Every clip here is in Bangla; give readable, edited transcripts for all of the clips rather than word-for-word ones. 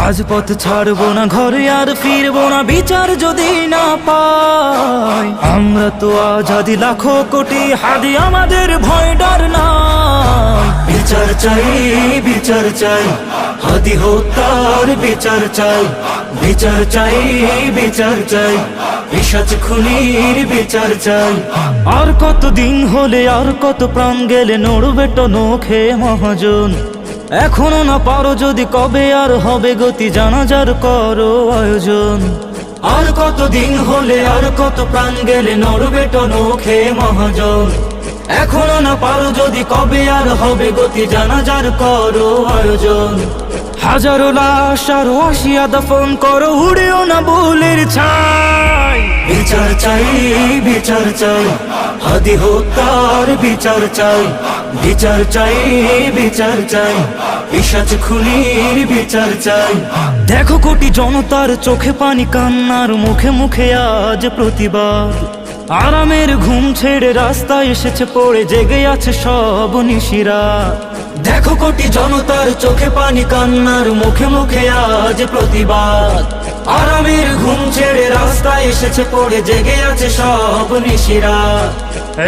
রাজপথ ছাড়বো না, ঘরে আর ফিরবো না, বিচার যদি না পাই। আমরা তো আজাদি লাখো কোটি হাদি, আমাদের ভয় ডর নাই। বিচার চাই, বিচার চাই, হাদি হত্যার বিচার চাই। বিচার চাই, বিচার চাই, পিশাচ খুনির বিচার চাই। আর কত দিন হলে, আর কত প্রাণ গেলে, নড়বে তো নখে মহাজন। এখনো না পারো যদি, কবে আর হবে গতি, জানাজার করো আয়োজন। আর কত দিন হলে, আর কত প্রাণ গেলে, নড়বে তো নখে মহাজন। এখনো না পারো যদি, কবে আর হবে গতি, জানাজার করো আয়োজন। হাজারো লাশ আরো আসিয়া দফন করো, উড়েও না বুলের ছাই। বিচার চাই, বিচার চাই, হাদি হত্যার বিচার চাই। বিচার চাই, বিচার চাই, পিশাচ খুনির বিচার চাই। দেখো কোটি জনতার চোখে পানি, কান্নার মুখে মুখে আজ প্রতিবাদ। আরামের ঘুম ছেড়ে রাস্তায় এসেছে পড়ে, জেগে আছে সব নিশিরা। দেখো কোটি জনতার চোখে পানি, কান্নার মুখে মুখে আজ প্রতিবাদ। আরামের ঘুম ছেড়ে রাস্তায় এসেছে পড়ে, জেগে আছে সব নিশিরা।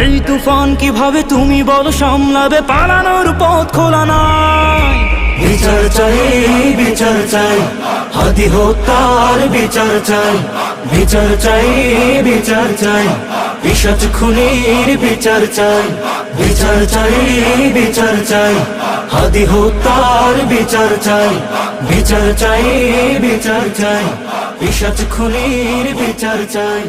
এই তুফান কিভাবে তুমি বলো সামলাবে, পালানোর পথ খোলা নাই। বিচার চাই, বিচার চাই, হাদি হত্যার বিচার চাই। বিচার চাই, বিচার চাই, পিশাচ খুনির বিচার চাই। বিচার চাই, বিচার চাই, হাদি হত্যার বিচার চাই। বিচার চাই, বিচার চাই, পিশাচ খুনির বিচার চাই।